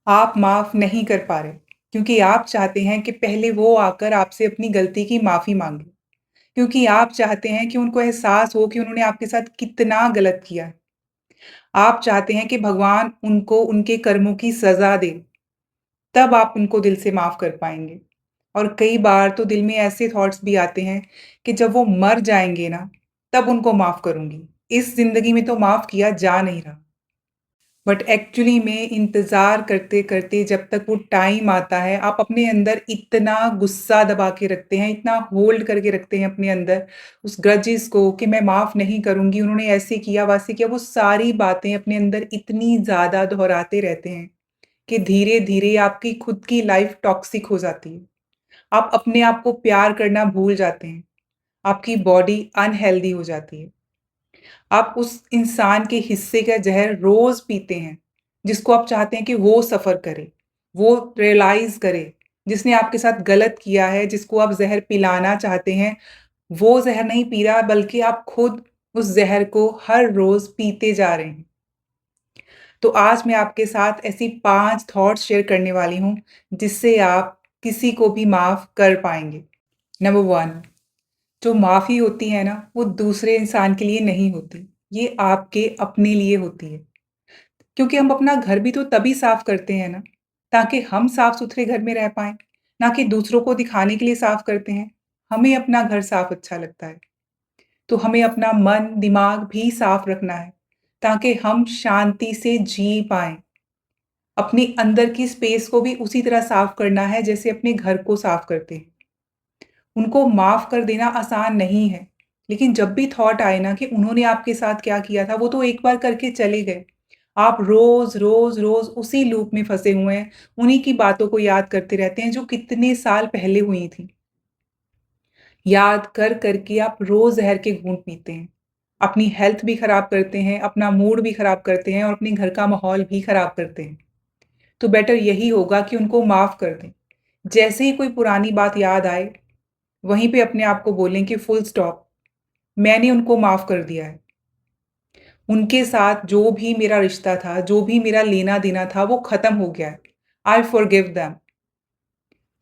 आप माफ़ नहीं कर पा रहे, क्योंकि आप चाहते हैं कि पहले वो आकर आपसे अपनी गलती की माफ़ी माँगे। क्योंकि आप चाहते हैं कि उनको एहसास हो कि उन्होंने आपके साथ कितना गलत किया है। आप चाहते हैं कि भगवान उनको उनके कर्मों की सज़ा दे, तब आप उनको दिल से माफ़ कर पाएँगे। और कई बार तो दिल में ऐसे थॉट्स भी आते हैं कि जब वो मर जाएँगे ना, तब उनको माफ़ करूँगी। इस ज़िंदगी में तो माफ़ किया जा नहीं रहा। बट एक्चुअली में इंतज़ार करते-करते जब तक वो टाइम आता है, आप अपने अंदर इतना गुस्सा दबा के रखते हैं, इतना होल्ड करके रखते हैं अपने अंदर उस ग्रजेस को कि मैं माफ़ नहीं करूँगी, उन्होंने ऐसे किया, वैसे किया, वो सारी बातें अपने अंदर इतनी ज़्यादा दोहराते रहते हैं कि धीरे-धीरे आपकी खुद की लाइफ़ टॉक्सिक हो जाती है। आप अपने आप को प्यार करना भूल जाते हैं। आपकी बॉडी अनहेल्दी हो जाती है। आप उस इंसान के हिस्से का ज़हर रोज़ पीते हैं, जिसको आप चाहते हैं कि वो सफ़र करे, वो रियलाइज़ करे, जिसने आपके साथ गलत किया है, जिसको आप ज़हर पिलाना चाहते हैं, वो ज़हर नहीं पी रहा बल्कि आप खुद उस ज़हर को हर रोज़ पीते जा रहे हैं। तो आज मैं आपके साथ ऐसी 5 थॉट्स शेयर करने वाली हूँ, जिससे आप किसी को भी माफ़ कर पाएँगे। नंबर 1, जो माफ़ी होती है ना, वो दूसरे इंसान के लिए नहीं होती, ये आपके अपने लिए होती है। क्योंकि हम अपना घर भी तो तभी साफ़ करते हैं ना, ताकि हम साफ़-सुथरे घर में रह पाएँ, ना कि दूसरों को दिखाने के लिए साफ़ करते हैं। हमें अपना घर साफ़ अच्छा लगता है, तो हमें अपना मन, दिमाग भी साफ़ रखना है, ताकि हम शांति से जी पाएँ। अपने अंदर की स्पेस को भी उसी तरह साफ़ करना है, जैसे अपने घर को साफ़ करते हैं। उनको माफ़ कर देना आसान नहीं है, लेकिन जब भी थॉट आए ना कि उन्होंने आपके साथ क्या किया था, वो तो एक बार करके चले गए। आप रोज़, रोज़, रोज़ उसी लूप में फँसे हुए हैं, उन्हीं की बातों को याद करते रहते हैं जो कितने साल पहले हुई थी। याद कर के आप रोज़ ज़हर के घूँट पीते हैं। अपनी हेल्थ भी खराब करते हैं, अपना मूड भी खराब करते हैं और अपने घर का माहौल भी खराब करते हैं। तो बेटर यही होगा कि उनको माफ़ कर दें। जैसे ही कोई पुरानी बात याद आए, वहीं पे अपने आप को बोलें कि फुल स्टॉप, मैंने उनको माफ़ कर दिया है। उनके साथ जो भी मेरा रिश्ता था, जो भी मेरा लेना-देना था, वो ख़त्म हो गया है। I forgive them.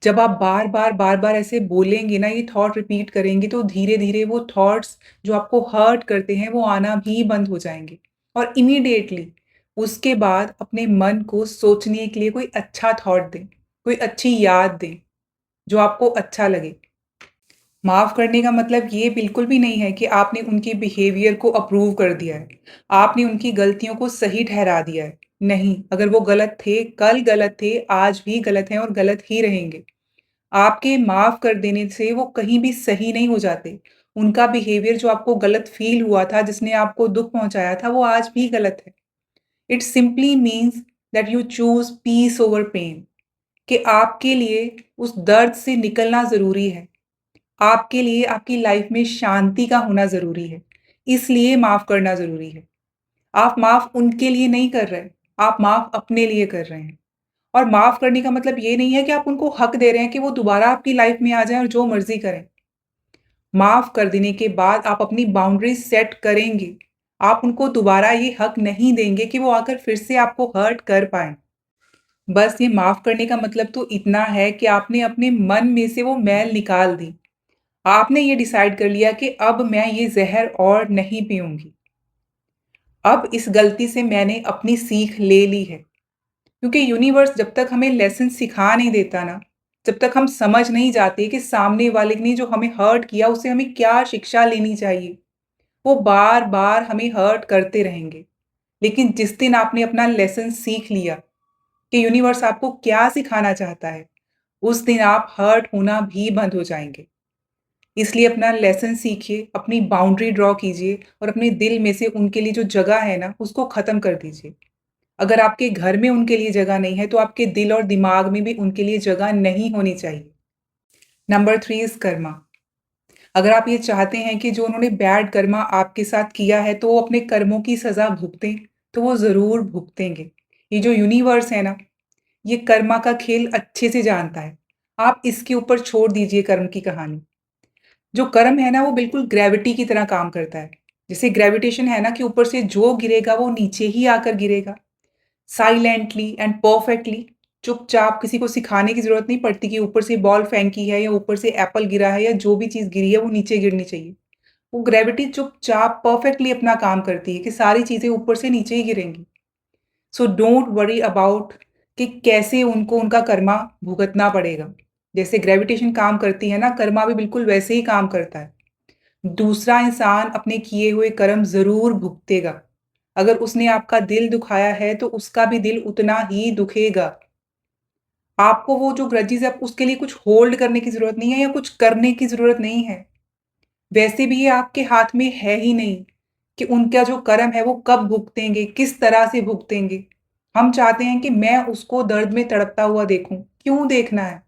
जब आप बार-बार, बार-बार ऐसे बोलेंगे ना, ये थॉट रिपीट करेंगे, तो धीरे-धीरे वो थॉट्स जो आपको हर्ट करते हैं, वो आना भी बंद हो जाएँगे। और इमीडिएटली उसके बाद अपने मन को सोचने के लिए कोई अच्छा थॉट दें, कोई अच्छी याद दें, जो आपको अच्छा लगे। माफ़ करने का मतलब ये बिल्कुल भी नहीं है कि आपने उनके बिहेवियर को अप्रूव कर दिया है। आपने उनकी गलतियों को सही ठहरा दिया है। नहीं, अगर वो गलत थे, कल गलत थे, आज भी गलत हैं और गलत ही रहेंगे। आपके माफ़ कर देने से वो कहीं भी सही नहीं हो जाते। उनका बिहेवियर जो आपको गलत फ़ील हुआ था, जिसने आपको दुःख पहुँचाया था, वो आज भी गलत है। It simply means that you choose peace over pain, कि आपके लिए उस दर्द से निकलना ज़रूरी है। आपके लिए आपकी लाइफ में शांति का होना ज़रूरी है, इसलिए माफ़ करना ज़रूरी है। आप माफ़ उनके लिए नहीं कर रहे, आप माफ़ अपने लिए कर रहे हैं। और माफ़ करने का मतलब ये नहीं है कि आप उनको हक दे रहे हैं कि वो दोबारा आपकी लाइफ में आ जाएँ और जो मर्ज़ी करें। माफ़ कर देने के बाद आप अपनी बाउंड्रीज़ सेट करेंगे। आप उनको दोबारा ये हक नहीं देंगे कि वो आकर फिर से आपको हर्ट कर पाएँ। बस ये माफ़ करने का मतलब तो इतना है कि आपने अपने मन में से वो मैल निकाल दी। आपने ये डिसाइड कर लिया कि अब मैं ये ज़हर और नहीं पीऊँगी। अब इस गलती से मैंने अपनी सीख ले ली है। क्योंकि यूनिवर्स जब तक हमें लेसन सिखा नहीं देता ना, जब तक हम समझ नहीं जाते कि सामने वाले ने जो हमें हर्ट किया उससे हमें क्या शिक्षा लेनी चाहिए, वो बार-बार हमें हर्ट करते रहेंगे। लेकिन जिस दिन आपने अपना लेसन सीख लिया कि यूनिवर्स आपको क्या सिखाना चाहता है, उस दिन आप हर्ट होना भी बंद हो जाएँगे। इसलिए अपना लेसन सीखिए, अपनी बाउंड्री ड्रॉ कीजिए और अपने दिल में से उनके लिए जो जगह है ना, उसको ख़त्म कर दीजिए। अगर आपके घर में उनके लिए जगह नहीं है, तो आपके दिल और दिमाग में भी उनके लिए जगह नहीं होनी चाहिए। Number 3 is Karma. अगर आप ये चाहते हैं कि जो उन्होंने बैड कर्मा आपके साथ किया है, तो वो अपने कर्मों की सज़ा भुगतें, तो वो ज़रूर भुगतेंगे। ये जो यूनिवर्स है ना, ये कर्मा का खेल अच्छे से जानता है। आप इसके ऊपर छोड़ दीजिए कर्म की कहानी। जो कर्म है ना वो बिल्कुल ग्रेविटी की तरह काम करता है। जैसे ग्रेविटेशन है ना कि ऊपर से जो गिरेगा वो नीचे ही आकर गिरेगा, साइलेंटली एंड परफेक्टली। चुपचाप किसी को सिखाने की ज़रूरत नहीं पड़ती कि ऊपर से बॉल फेंकी है या ऊपर से एप्पल गिरा है या जो भी चीज़ गिरी है वो नीचे गिरनी चाहिए। वो ग्रेविटी चुपचाप परफेक्टली अपना काम करती है कि सारी चीज़ें ऊपर से नीचे ही गिरेंगी। सो डोंट वरी अबाउट कि कैसे उनको उनका कर्मा भुगतना पड़ेगा। जैसे ग्रेविटेशन काम करती है ना, कर्मा भी बिल्कुल वैसे ही काम करता है। दूसरा इंसान अपने किए हुए कर्म ज़रूर भुगतेगा। अगर उसने आपका दिल दुखाया है, तो उसका भी दिल उतना ही दुखेगा। आपको वो जो ग्रजेस है, उसके लिए कुछ होल्ड करने की ज़रूरत नहीं है या कुछ करने की ज़रूरत नहीं है। वैसे भी ये आपके हाथ में है ही नहीं कि उनका जो कर्म है, वो कब भुगतेंगे, किस तरह से भुगतेंगे। हम चाहते हैं कि मैं उसको दर्द में तड़पता हुआ देखूँ। क्यों देखना है?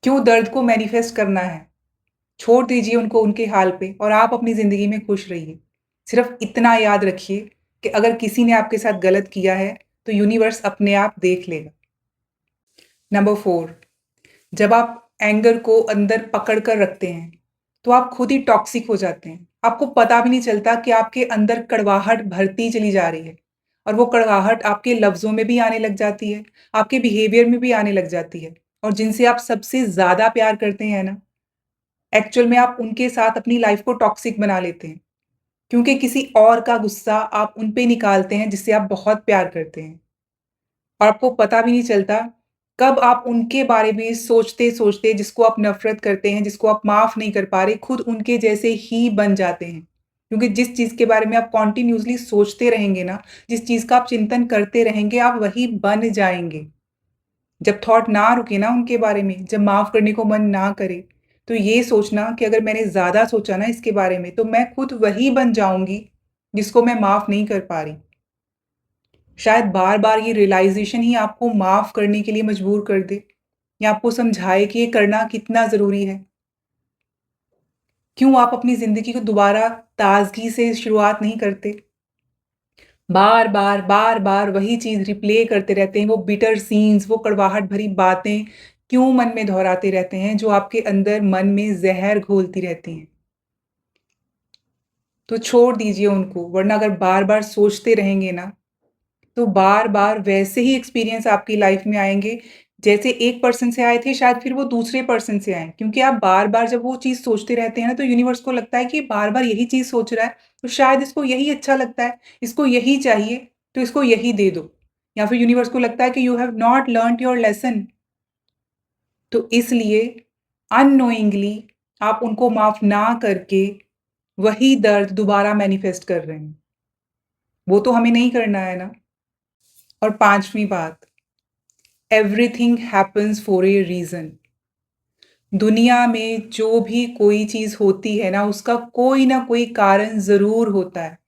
क्यों दर्द को मैनिफेस्ट करना है? छोड़ दीजिए उनको उनके हाल पे और आप अपनी ज़िंदगी में खुश रहिए। सिर्फ़ इतना याद रखिए कि अगर किसी ने आपके साथ गलत किया है, तो यूनिवर्स अपने आप देख लेगा। नंबर 4, जब आप एंगर को अंदर पकड़ कर रखते हैं, तो आप खुद ही टॉक्सिक हो जाते हैं। आपको पता भी नहीं चलता कि आपके अंदर कड़वाहट भरती चली जा रही है और वो कड़वाहट आपके लफ्ज़ों में भी आने लग जाती है, आपके बिहेवियर में भी आने लग जाती है और जिनसे आप सबसे ज़्यादा प्यार करते हैं ना, एक्चुअल में आप उनके साथ अपनी लाइफ़ को टॉक्सिक बना लेते हैं। क्योंकि किसी और का गुस्सा आप उन पे निकालते हैं जिससे आप बहुत प्यार करते हैं और आपको पता भी नहीं चलता कब आप उनके बारे में सोचते-सोचते जिसको आप नफ़रत करते हैं, जिसको आप माफ़ नहीं कर पा रहे, खुद उनके जैसे ही बन जाते हैं। क्योंकि जिस चीज़ के बारे में आप कंटीन्यूअसली सोचते रहेंगे ना, जिस चीज़ का आप चिंतन करते रहेंगे, आप वही बन जाएँगे। जब थॉट ना रुके ना उनके बारे में, जब माफ़ करने को मन ना करे, तो ये सोचना कि अगर मैंने ज़्यादा सोचा ना इसके बारे में, तो मैं खुद वही बन जाऊँगी, जिसको मैं माफ़ नहीं कर पा रही। शायद बार-बार ये रियलाइज़ेशन ही आपको माफ़ करने के लिए मजबूर कर दे या आपको समझाए कि ये करना कितना ज़रूरी है। क्यों आप अपनी ज़िंदगी को दोबारा ताज़गी से शुरुआत नहीं करते? बार-बार, बार-बार वही चीज़ रिप्ले करते रहते हैं, वो बिटर सीन्स, वो कड़वाहट भरी बातें क्यों मन में दोहराते रहते हैं, जो आपके अंदर मन में ज़हर घोलती रहती हैं। तो छोड़ दीजिए उनको, वरना अगर बार-बार सोचते रहेंगे ना, तो बार-बार वैसे ही एक्सपीरियंस आपकी लाइफ़ में आएँगे, जैसे एक पर्सन से आए थे, शायद फिर वो दूसरे पर्सन से आएँ। क्योंकि आप बार-बार जब वो चीज़ सोचते रहते हैं ना, तो यूनिवर्स को लगता है कि ये बार-बार यही चीज़ सोच रहा है, तो शायद इसको यही अच्छा लगता है, इसको यही चाहिए, तो इसको यही दे दो। या फिर यूनिवर्स को लगता है कि you have not learned your lesson, तो इसलिए अननोइंगली आप उनको माफ़ ना करके वही दर्द दोबारा मैनिफेस्ट कर रहे हैं। वो तो हमें नहीं करना है ना। और 5वीं बात, everything happens for a reason. दुनिया में जो भी कोई चीज़ होती है ना, उसका कोई ना कोई कारण ज़रूर होता है।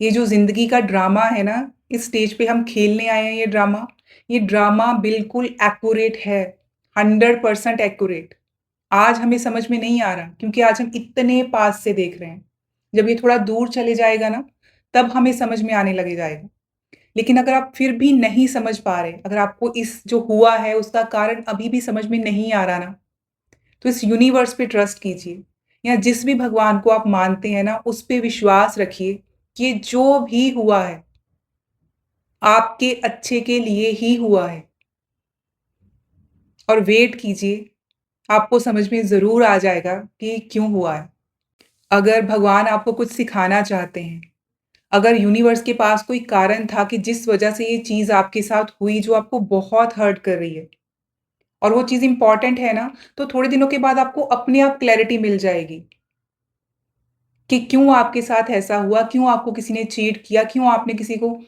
ये जो ज़िंदगी का ड्रामा है ना, इस स्टेज पे हम खेलने आए हैं ये ड्रामा बिल्कुल एक्यूरेट है, 100% एक्यूरेट। आज हमें समझ में नहीं आ रहा क्योंकि आज हम इतने पास से देख रहे हैं। जब ये थोड़ा दूर चले जाएगा ना, तब हमें समझ में आने लग जाएगा। लेकिन अगर आप फिर भी नहीं समझ पा रहे, अगर आपको इस जो हुआ है उसका कारण अभी भी समझ में नहीं आ रहा ना, तो इस यूनिवर्स पे ट्रस्ट कीजिए या जिस भी भगवान को आप मानते हैं ना, उस पे विश्वास रखिए कि ये जो भी हुआ है, आपके अच्छे के लिए ही हुआ है और वेट कीजिए, आपको समझ में ज़रूर आ जाएगा कि क्यों हुआ है। अगर भगवान आपको कुछ सिखाना चाहते हैं, अगर यूनिवर्स के पास कोई कारण था कि जिस वजह से ये चीज़ आपके साथ हुई जो आपको बहुत हर्ट कर रही है और वो चीज़ इम्पोर्टेंट है ना, तो थोड़े दिनों के बाद आपको अपने आप क्लैरिटी मिल जाएगी कि क्यों आपके साथ ऐसा हुआ, क्यों आपको किसी ने चीट किया, क्यों आपने किसी को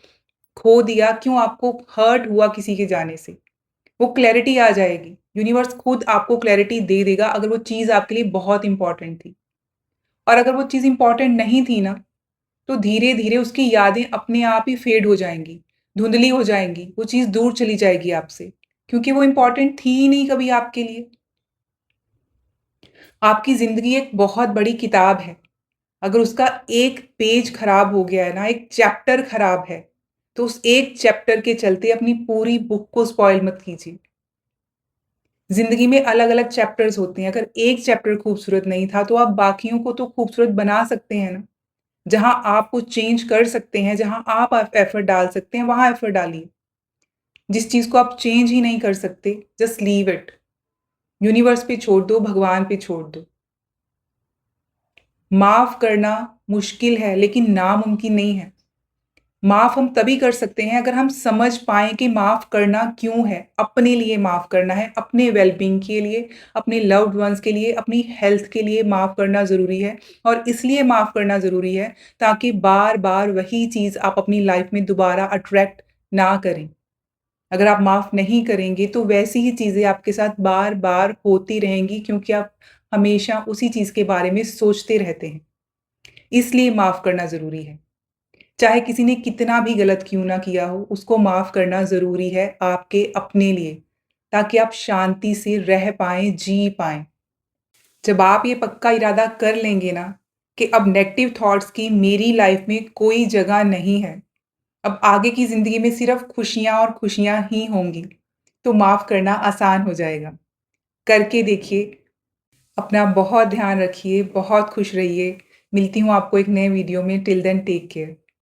खो दिया, क्यों आपको हर्ट हुआ किसी के जाने से। वो क्लैरिटी आ जाएगी। यूनिवर्स खुद आपको क्लैरिटी दे देगा अगर वो चीज़ आपके लिए बहुत इम्पोर्टेंट थी। और अगर वो चीज़ इम्पोर्टेंट नहीं थी ना, तो धीरे-धीरे उसकी यादें अपने आप ही फेड हो जाएँगी, धुंधली हो जाएँगी, वो चीज़ दूर चली जाएगी आपसे, क्योंकि वो इम्पोर्टेंट थी ही नहीं कभी आपके लिए। आपकी ज़िंदगी एक बहुत बड़ी किताब है, अगर उसका एक पेज खराब हो गया है ना, एक चैप्टर खराब है, तो उस एक चैप्टर के चलते अपनी पूरी बुक को स्पॉइल मत कीजिए। ज़िंदगी में अलग-अलग चैप्टर्स होते हैं, अगर एक चैप्टर खूबसूरत नहीं था, तो आप बाकियों को तो खूबसूरत बना सकते हैं ना। जहाँ आप कुछ चेंज कर सकते हैं, जहाँ आप एफर्ट डाल सकते हैं, वहाँ एफर्ट डालिए। जिस चीज़ को आप चेंज ही नहीं कर सकते, जस्ट लीव इट। यूनिवर्स पे छोड़ दो, भगवान पे छोड़ दो। माफ़ करना मुश्किल है, लेकिन नामुमकिन नहीं है। माफ़ हम तभी कर सकते हैं अगर हम समझ पाएँ कि माफ़ करना क्यों है। अपने लिए माफ़ करना है, अपने वेल-बीइंग के लिए, अपने लव्ड वन्स के लिए, अपनी हेल्थ के लिए माफ़ करना ज़रूरी है और इसलिए माफ़ करना ज़रूरी है ताकि बार-बार वही चीज़ आप अपनी लाइफ़ में दोबारा अट्रैक्ट ना करें। अगर आप माफ़ नहीं करेंगे तो वैसी ही चीज़ें आपके साथ बार-बार होती रहेंगी क्योंकि आप हमेशा उसी चीज़ के बारे में सोचते रहते हैं। इसलिए माफ़ करना ज़रूरी है। चाहे किसी ने कितना भी गलत क्यों ना किया हो, उसको माफ़ करना ज़रूरी है आपके अपने लिए, ताकि आप शांति से रह पाएँ, जी पाएँ। जब आप ये पक्का इरादा कर लेंगे ना कि अब नेगेटिव थॉट्स की मेरी लाइफ़ में कोई जगह नहीं है, अब आगे की ज़िंदगी में सिर्फ़ खुशियाँ और खुशियाँ ही होंगी, तो माफ़ करना आसान हो जाएगा। करके देखिए, अपना बहुत ध्यान रखिए, बहुत खुश रहिए। मिलती हूँ आपको एक नए वीडियो में, टिल देन टेक केयर।